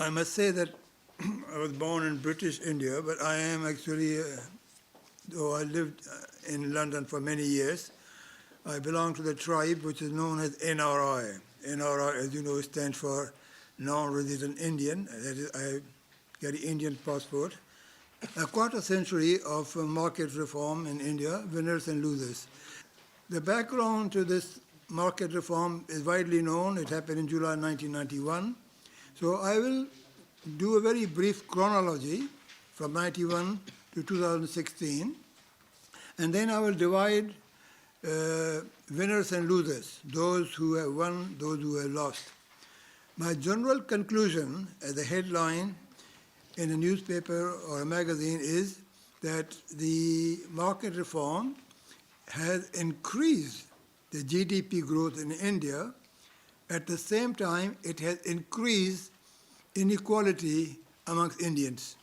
I must say that I was born in British India, but I am actually, though I lived in London for many years, I belong to the tribe which is known as NRI. NRI, as you know, stands for Non-Resident Indian. That is, I carry Indian passport. A quarter century of market reform in India, winners and losers. The background to this market reform is widely known. It happened in July 1991. So I will do a very brief chronology from 91 to 2016, and then I will divide winners and losers, those who have won, those who have lost. My general conclusion as a headline in a newspaper or a magazine is that the market reform has increased the GDP growth in India. At the same time, it has increased inequality amongst Indians.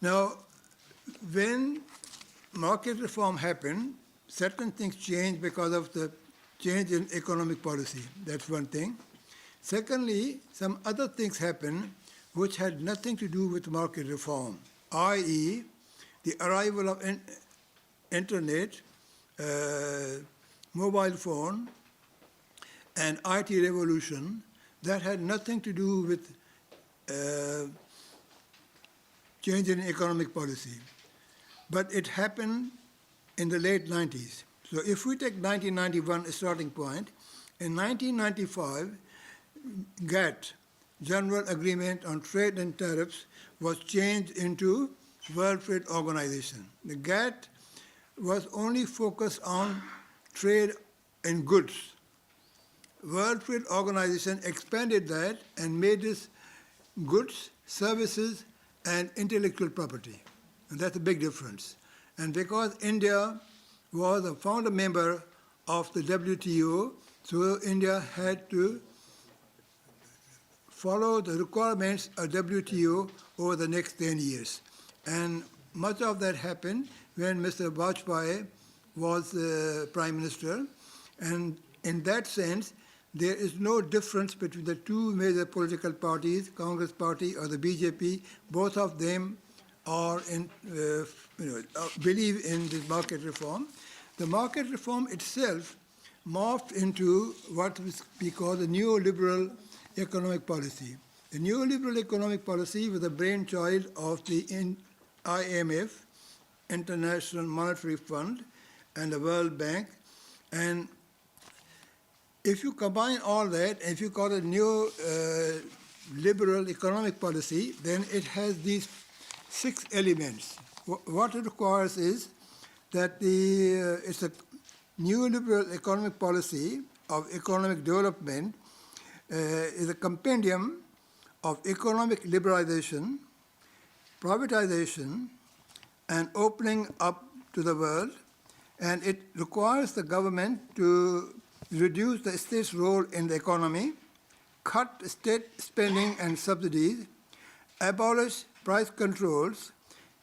Now, when market reform happened, certain things changed because of the change in economic policy. That's one thing. Secondly, some other things happened which had nothing to do with market reform, i.e., the arrival of internet, mobile phone, and IT revolution that had nothing to do with change in economic policy. But it happened in the late 90s. So if we take 1991 a starting point, in 1995, GATT, General Agreement on Trade and Tariffs, was changed into World Trade Organization. The GATT was only focused on trade in goods. World Trade Organization expanded that and made this goods, services, and intellectual property. And that's a big difference. And because India was a founder member of the WTO, so India had to follow the requirements of WTO over the next 10 years. And much of that happened when Mr. Vajpayee was the Prime Minister. And in that sense, there is no difference between the two major political parties, Congress Party or the BJP. Both of them are believe in this market reform. The market reform itself morphed into what we call the neoliberal economic policy. The neoliberal economic policy was the brainchild of the IMF, International Monetary Fund, and the World Bank. And if you combine all that, if you call it neoliberal economic policy, then it has these 6 elements. What it requires is that it's a neoliberal economic policy of economic development is a compendium of economic liberalization, privatization, and opening up to the world, and it requires the government to reduce the state's role in the economy, cut state spending and subsidies, abolish price controls,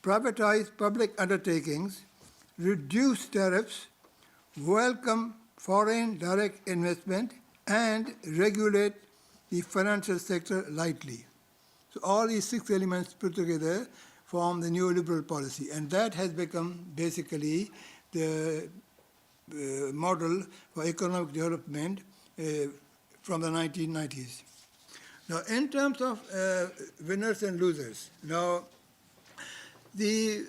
privatize public undertakings, reduce tariffs, welcome foreign direct investment, and regulate the financial sector lightly. So all these 6 elements put together form the neoliberal policy, and that has become basically the model for economic development from the 1990s. Now, in terms of winners and losers, now the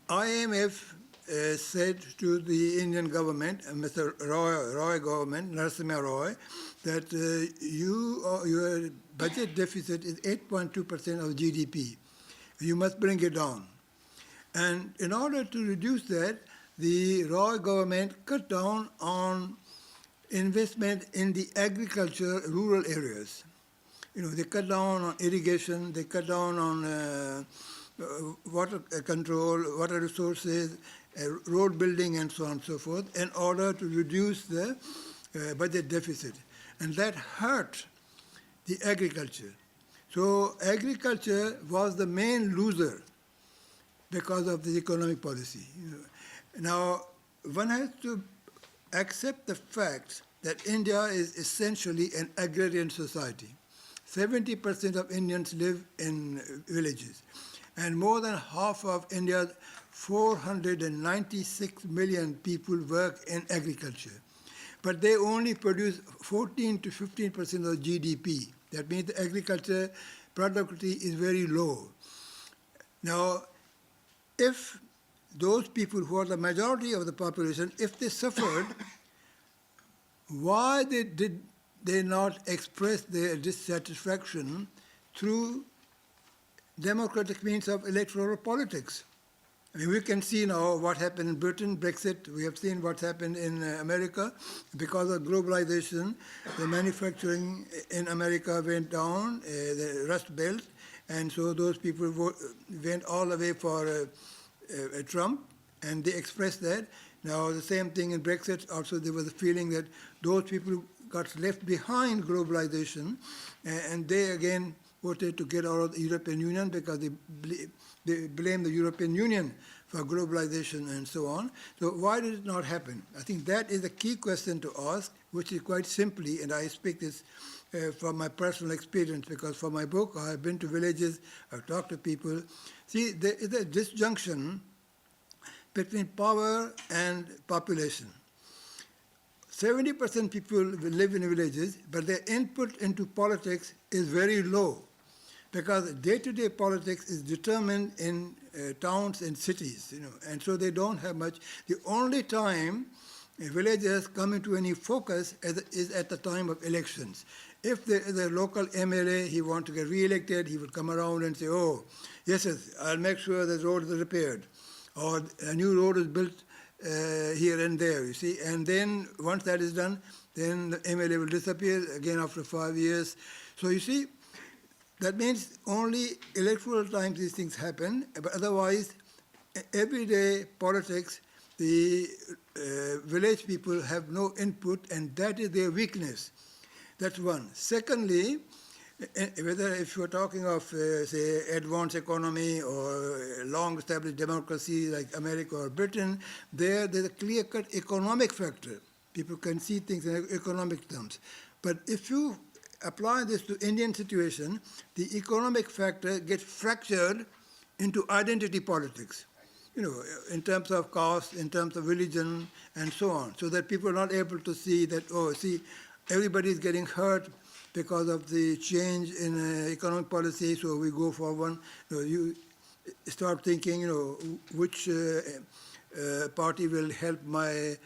IMF said to the Indian government, Mr. Roy government, Narasimha Roy, that your budget deficit is 8.2% of GDP. You must bring it down. And in order to reduce that, the Roy government cut down on investment in the agriculture rural areas. They cut down on irrigation, they cut down on water control, water resources, road building, and so on and so forth, in order to reduce the budget deficit. And that hurt the agriculture. So agriculture was the main loser because of the economic policy. Now, one has to accept the fact that India is essentially an agrarian society. 70% of Indians live in villages, and more than half of India's 496 million people work in agriculture. But they only produce 14 to 15% of GDP. That means the agriculture productivity is very low. Now, if those people who are the majority of the population, if they suffered, why did they not express their dissatisfaction through democratic means of electoral politics? I mean, we can see now what happened in Britain, Brexit. We have seen what's happened in America. Because of globalization, the manufacturing in America went down, the Rust Belt, and so those people went all the way for Trump, and they expressed that. Now, the same thing in Brexit, also there was a feeling that those people got left behind globalization, and they again voted to get out of the European Union because they blame the European Union for globalization and so on. So why did it not happen? I think that is a key question to ask, which is quite simply, and I speak this from my personal experience, because for my book, I have been to villages, I've talked to people. See, there is a disjunction between power and population. 70% people live in villages, but their input into politics is very low, because day-to-day politics is determined in towns and cities, and so they don't have much. The only time villagers come into any focus is at the time of elections. If there is a local MLA, he wants to get re-elected, he will come around and say, oh, yes, I'll make sure the road is repaired, or a new road is built here and there, you see. And then once that is done, then the MLA will disappear again after 5 years. So you see, that means only electoral times these things happen, but otherwise, everyday politics, the village people have no input, and that is their weakness. That's one. Secondly, whether if you're talking of, say, advanced economy or long-established democracy like America or Britain, there's a clear-cut economic factor. People can see things in economic terms. But if you apply this to Indian situation, the economic factor gets fractured into identity politics, in terms of caste, in terms of religion, and so on, so that people are not able to see that, oh, see, everybody is getting hurt because of the change in economic policy, so we go for one. You start thinking, which party will help my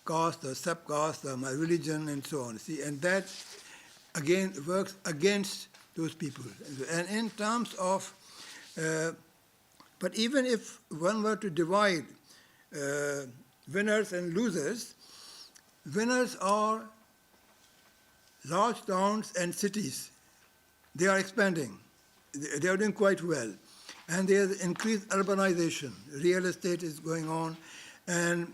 caste or sub-caste or my religion and so on. See, and that, again, works against those people. And in terms of, but even if one were to divide winners and losers, winners are large towns and cities. They are expanding. They are doing quite well. And there's increased urbanization. Real estate is going on. And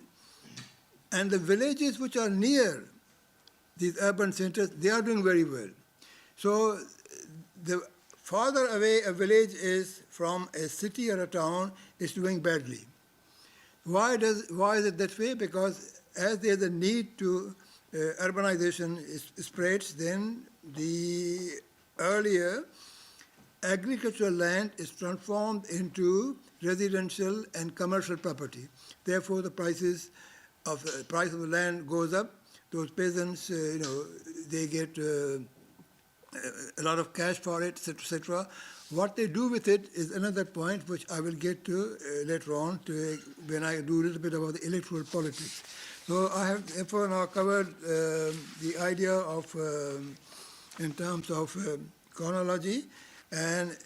the villages which are near these urban centers, they are doing very well. So the farther away a village is from a city or a town, it's doing badly. Why is it that way? Because as there's a need to urbanization spreads, then the earlier agricultural land is transformed into residential and commercial property. Therefore, the price of the land goes up. Those peasants, they get a lot of cash for it, etc., etc. What they do with it is another point, which I will get to later on when I do a little bit about the electoral politics. So I have therefore now covered the idea of, in terms of chronology, and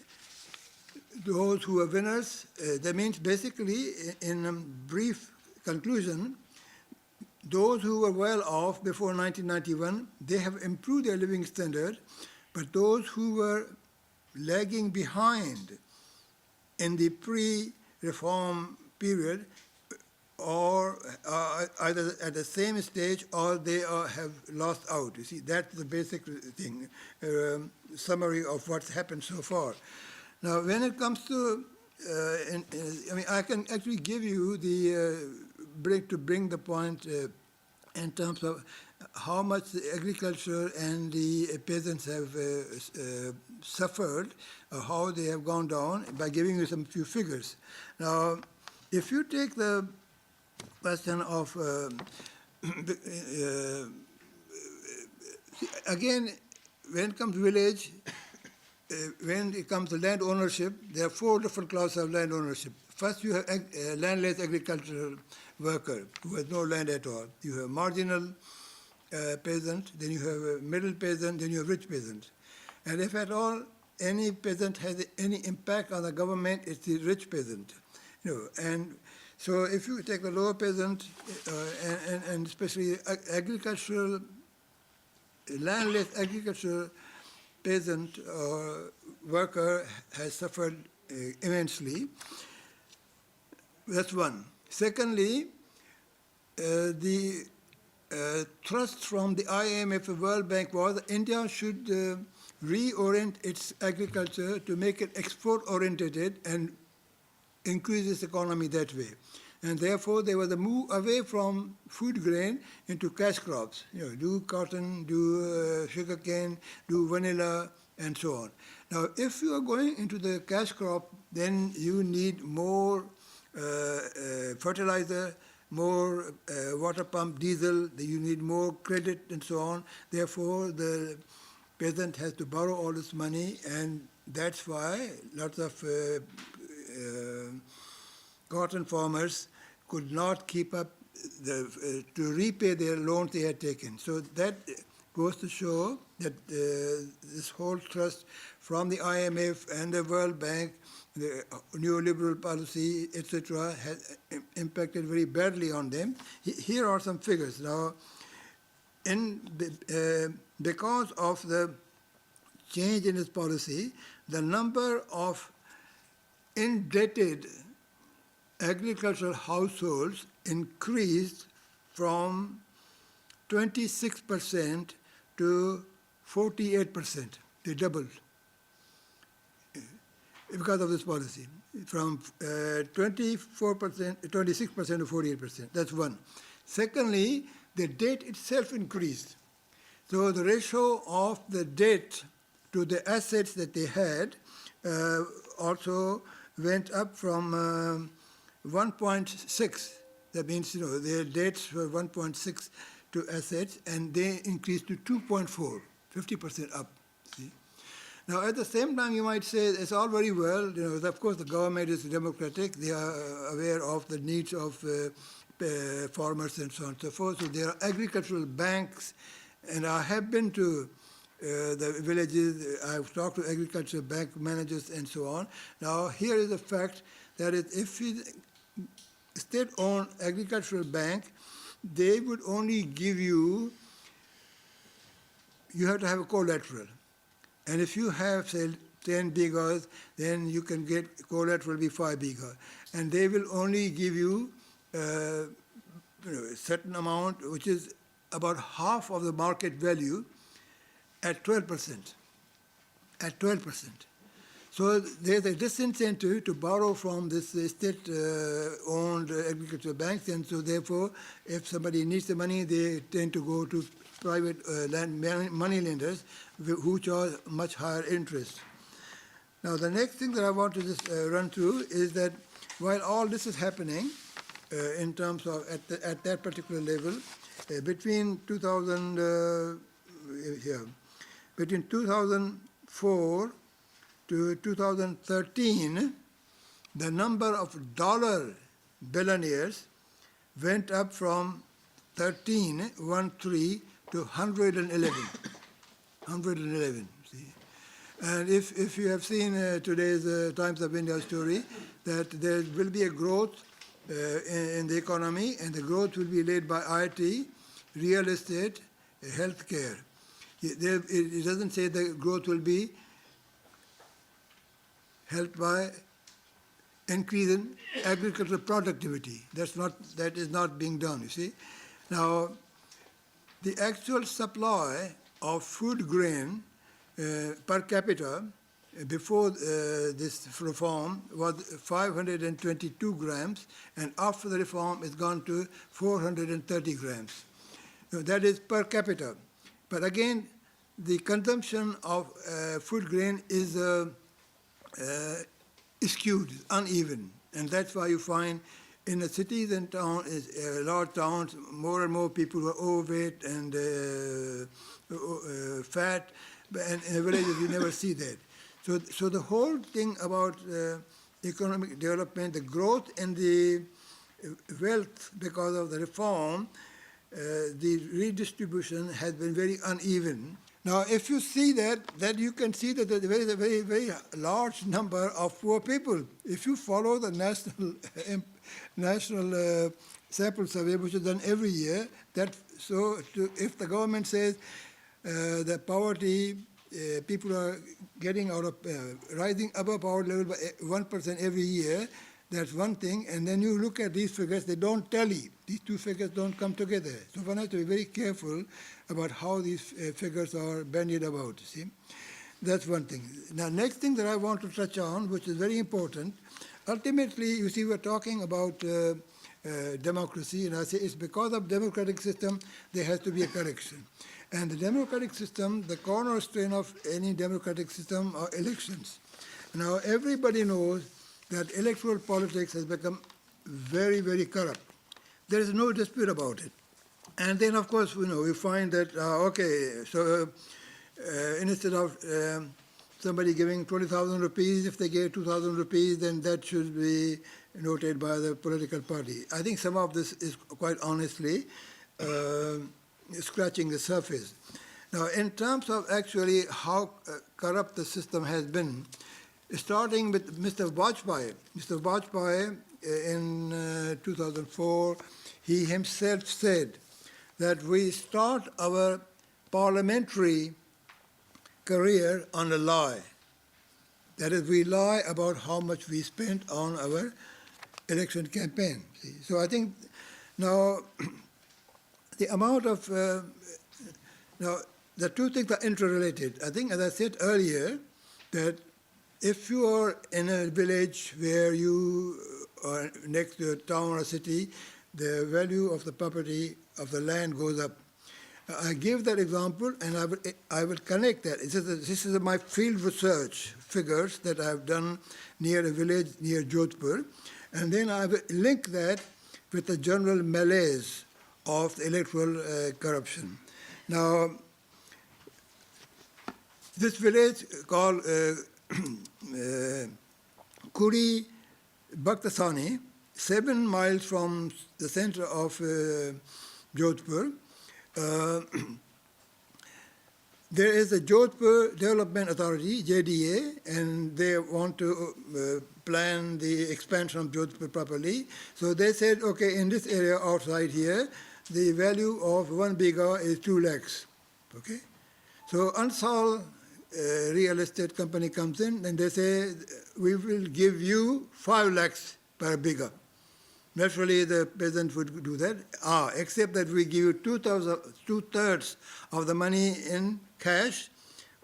those who are winners, that means basically, in a brief conclusion, those who were well off before 1991, they have improved their living standard, but those who were lagging behind in the pre-reform period, or either at the same stage or they have lost out. You see, that's the basic thing, summary of what's happened so far. Now, when it comes to, I can actually give you the, bring the point in terms of how much the agriculture and the peasants have suffered, how they have gone down, by giving you some few figures. Now, if you take the question of, again, when it comes to village, when it comes to land ownership, there are 4 different classes of land ownership. First, you have a landless agricultural worker who has no land at all. You have marginal peasant, then you have a middle peasant, then you have rich peasant. And if at all any peasant has any impact on the government, it's the rich peasant. And so if you take the lower peasant, and especially agricultural, landless agricultural peasant or worker has suffered immensely. That's one. Secondly, the thrust from the IMF, the World Bank, was that India should reorient its agriculture to make it export-oriented and increase its economy that way. And therefore, there was a move away from food grain into cash crops. Do cotton, do sugarcane, do vanilla, and so on. Now, if you are going into the cash crop, then you need more fertilizer, more water pump, diesel, you need more credit, and so on. Therefore, the peasant has to borrow all this money, and that's why lots of cotton farmers could not keep up to repay their loans they had taken. So that goes to show that this whole trust from the IMF and the World Bank, the neoliberal policy, etc., has impacted very badly on them. Here are some figures. Now, because of the change in this policy, the number of indebted agricultural households increased from 26% to 48%. They doubled because of this policy, from 26% to 48%. That's one. Secondly, the debt itself increased. So the ratio of the debt to the assets that they had also went up from 1.6. That means, their debts were 1.6 to assets, and they increased to 2.4, 50% up. See? Now, at the same time, you might say it's all very well. Of course, the government is democratic. They are aware of the needs of farmers and so on and so forth. So there are agricultural banks, and I have been to the villages. I've talked to agricultural bank managers and so on. Now, here is the fact that if state-owned agricultural bank, they would only give you have to have a collateral. And if you have, say, 10 bigas, then you can get collateral be 5 bigas. And they will only give you a certain amount, which is about half of the market value, at 12%. At 12%. So there's a disincentive to borrow from this state-owned agricultural banks, and so therefore, if somebody needs the money, they tend to go to private money lenders who charge much higher interest. Now, the next thing that I want to just run through is that while all this is happening, in terms of at that particular level, between 2004 to 2013, the number of dollar billionaires went up from 13 to 111. 111, see. And if you have seen today's Times of India story, that there will be a growth in the economy, and the growth will be led by IT, real estate, healthcare. It doesn't say the growth will be helped by increase in agricultural productivity. That is not being done, you see. Now, the actual supply of food grain per capita before this reform was 522 grams, and after the reform it's gone to 430 grams. So that is per capita. But again, the consumption of food grain is skewed, uneven. And that's why you find in the cities and large towns, more and more people are overweight and fat, and in the villages you never see that. So the whole thing about economic development, the growth and the wealth because of the reform, the redistribution has been very uneven. Now, if you see that, then you can see that there is a very, very large number of poor people. If you follow the national sample survey, which is done every year, if the government says that poverty, people are getting out of, rising above poverty level by 1% every year, that's one thing. And then you look at these figures, they don't tally. These two figures don't come together. So one has to be very careful about how these figures are bandied about, see? That's one thing. Now, next thing that I want to touch on, which is very important, ultimately, you see, we're talking about democracy, and I say it's because of democratic system, there has to be a correction. And the democratic system, the cornerstone of any democratic system are elections. Now, everybody knows that electoral politics has become very, very corrupt. There is no dispute about it. And then, of course, we find that, instead of somebody giving 20,000 rupees, if they gave 2,000 rupees, then that should be noted by the political party. I think some of this is quite honestly scratching the surface. Now, in terms of actually how corrupt the system has been, starting with Mr. Vajpayee. Mr. Vajpayee, in 2004, he himself said that we start our parliamentary career on a lie. That is, we lie about how much we spent on our election campaign. See? So I think now the amount of, now the two things are interrelated. I think, as I said earlier, that if you are in a village where you are next to a town or a city, the value of the property of the land goes up. I give that example, and I will connect that. This is my field research figures that I've done near a village near Jodhpur, and then I will link that with the general malaise of the electoral corruption. Now, this village called Kuri Bhaktasani, 7 miles from the center of Jodhpur. There is a Jodhpur Development Authority, JDA, and they want to plan the expansion of Jodhpur properly. So they said, okay, in this area outside here, the value of 1 bighah is 2 lakhs. Okay? So Ansal real estate company comes in and they say, we will give you 5 lakhs per bighah. Naturally, the peasant would do that, except that we give you two-thirds of the money in cash,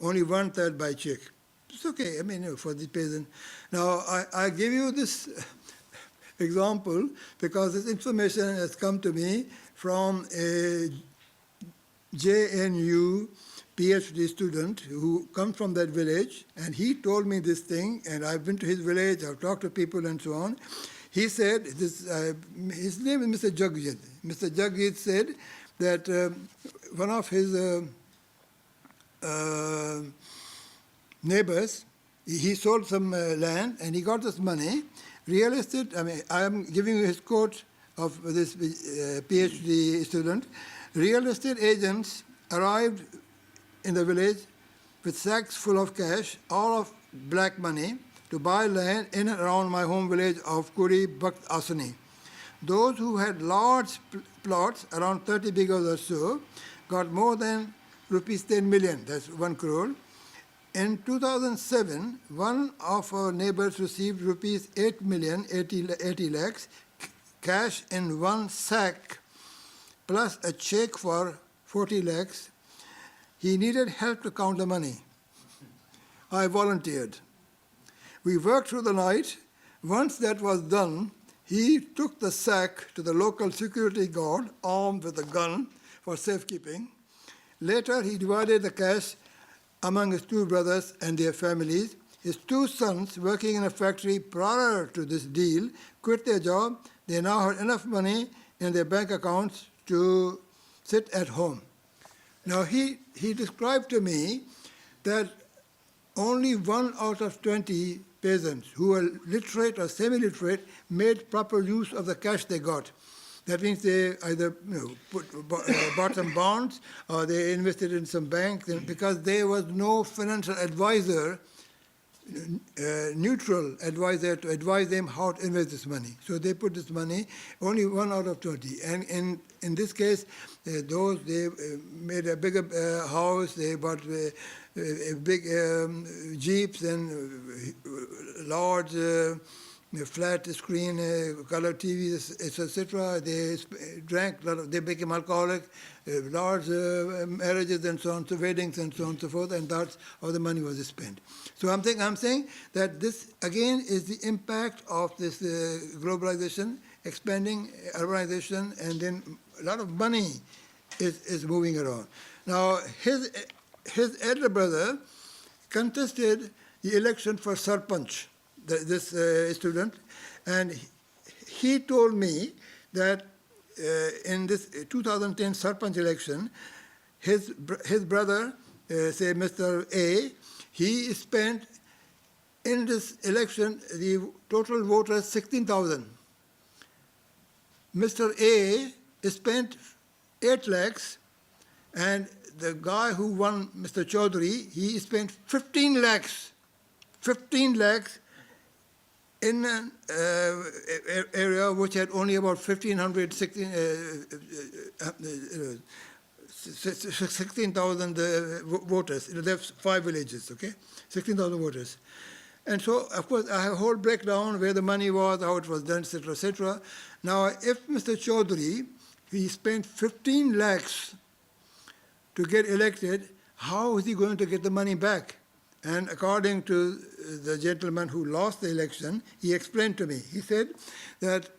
only 1/3 by check. It's okay, I mean, for the peasant. Now, I give you this example because this information has come to me from a JNU PhD student who comes from that village, and he told me this thing, and I've been to his village, I've talked to people and so on. He said, his name is Mr. Jagjit. Mr. Jagjit said that one of his neighbors, he sold some land and he got this money. Real estate, I am giving you his quote of this PhD student. Real estate agents arrived in the village with sacks full of cash, all of black money, to buy land in and around my home village of Kuri Bhaktasani. Those who had large plots, around 30 bighas or so, got more than rupees 10 million, that's 1 crore. In 2007, one of our neighbors received rupees 8 million, 80 lakhs, cash in 1 sack, plus a check for 40 lakhs. He needed help to count the money. I volunteered. We worked through the night. Once that was done, he took the sack to the local security guard, armed with a gun, for safekeeping. Later, he divided the cash among his two brothers and their families. His two sons, working in a factory prior to this deal, quit their job. They now had enough money in their bank accounts to sit at home. Now, he described to me that only 1 out of 20 peasants who were literate or semi-literate made proper use of the cash they got. That means they either bought some bonds or they invested in some bank because there was no financial advisor, neutral advisor to advise them how to invest this money. So they put this money, only 1 out of 20. And in this case, they made a bigger house, they bought big jeeps and large flat screen, color TVs, etc. They drank, they became alcoholic, large marriages and so on, so weddings and so on and so forth, and that's how the money was spent. So I'm saying that this, again, is the impact of this globalization, expanding urbanization, and then a lot of money is moving around. Now, his elder brother contested the election for Sarpanch, this student, and he told me that in this 2010 Sarpanch election, his brother, say Mr. A, he spent in this election the total voters 16,000. Mr. A spent 8 lakhs, and the guy who won, Mr. Chaudhary, he spent 15 lakhs. 15 lakhs in an area which had only about 16,000 voters. There's 5 villages, okay? 16,000 voters. And so, of course, I have a whole breakdown where the money was, how it was done, etc., etc. Now, if Mr. Chaudhary, he spent 15 lakhs to get elected, how is he going to get the money back? And according to the gentleman who lost the election, he explained to me, he said that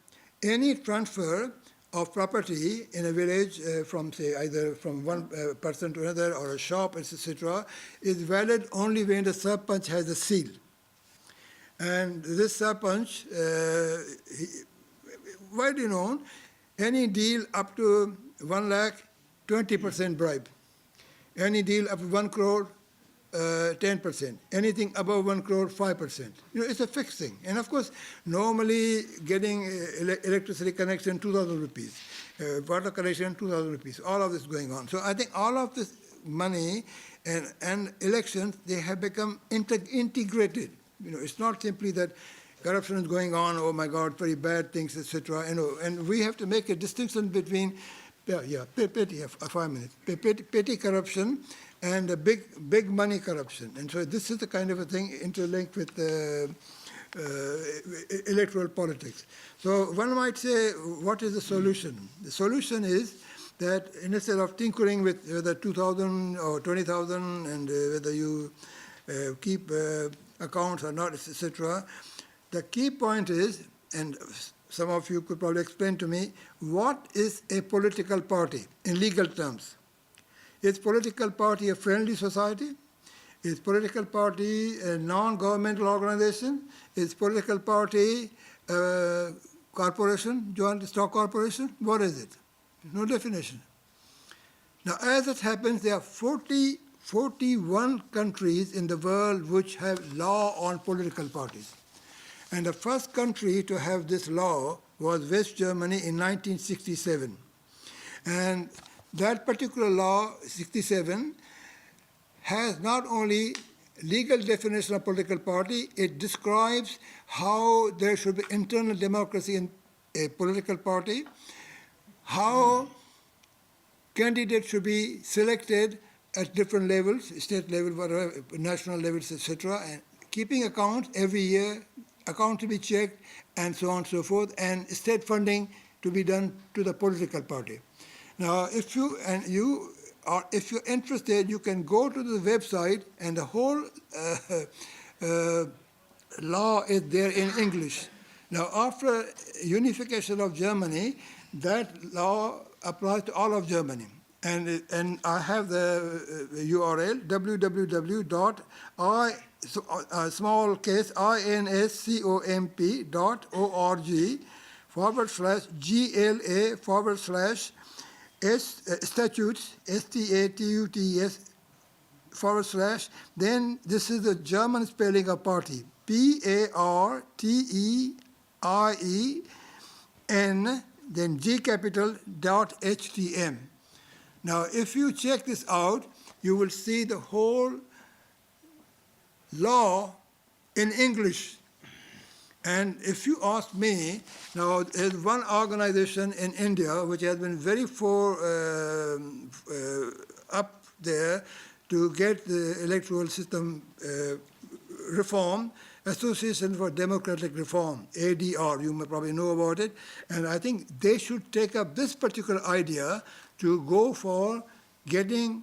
any transfer of property in a village from, say, either from one person to another or a shop, etc., is valid only when the Sarpanch has a seal. And this Sarpanch, widely known, any deal up to 1 lakh, 20% bribe. Any deal up to 1 crore, 10%. Anything above 1 crore, 5%. It's a fixed thing. And of course, normally getting electricity connection, 2,000 rupees. Water connection, 2,000 rupees. All of this going on. So I think all of this money and elections, they have become integrated. It's not simply that corruption is going on, oh my God, very bad things, etc. And we have to make a distinction between, petty, 5 minutes, petty corruption and big money corruption. And so this is the kind of a thing interlinked with electoral politics. So one might say, what is the solution? The solution is that instead of tinkering with whether 2,000 or 20,000 and whether you keep accounts or not, etc., the key point is, and some of you could probably explain to me, what is a political party in legal terms? Is political party a friendly society? Is political party a non-governmental organization? Is political party a corporation, joint stock corporation? What is it? No definition. Now, as it happens, there are 41 countries in the world which have law on political parties. And the first country to have this law was West Germany in 1967. And that particular law, 67, has not only legal definition of political party, it describes how there should be internal democracy in a political party, how candidates should be selected at different levels, state level, whatever, national levels, etc., and keeping accounts every year, account to be checked, and so on and so forth, and state funding to be done to the political party. Now, if you're interested, you can go to the website, and the whole law is there in English. Now, after unification of Germany, that law applies to all of Germany. And I have the URL www.i small case inscomp.org/GLA/ statutes statutes / then this is the German spelling of party PARTEIEN then G capital .htm. Now, if you check this out, you will see the whole law in English. And if you ask me, now there's one organization in India which has been very up there to get the electoral system reform, Association for Democratic Reform, ADR, you may probably know about it. And I think they should take up this particular idea to go for getting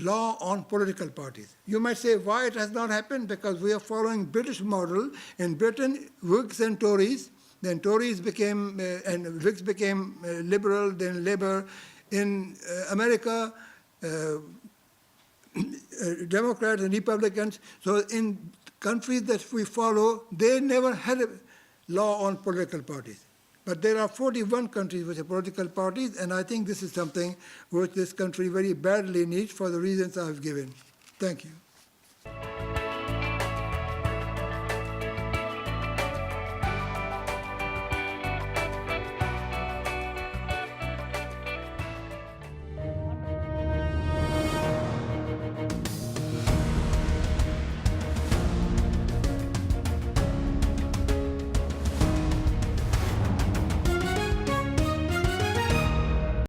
law on political parties. You might say why it has not happened, because we are following British model. In Britain, Whigs and Tories, then Tories became, and Whigs became liberal, then Labour. In America, Democrats and Republicans. So in countries that we follow, they never had a law on political parties. But there are 41 countries which are political parties, and I think this is something which this country very badly needs for the reasons I've given. Thank you.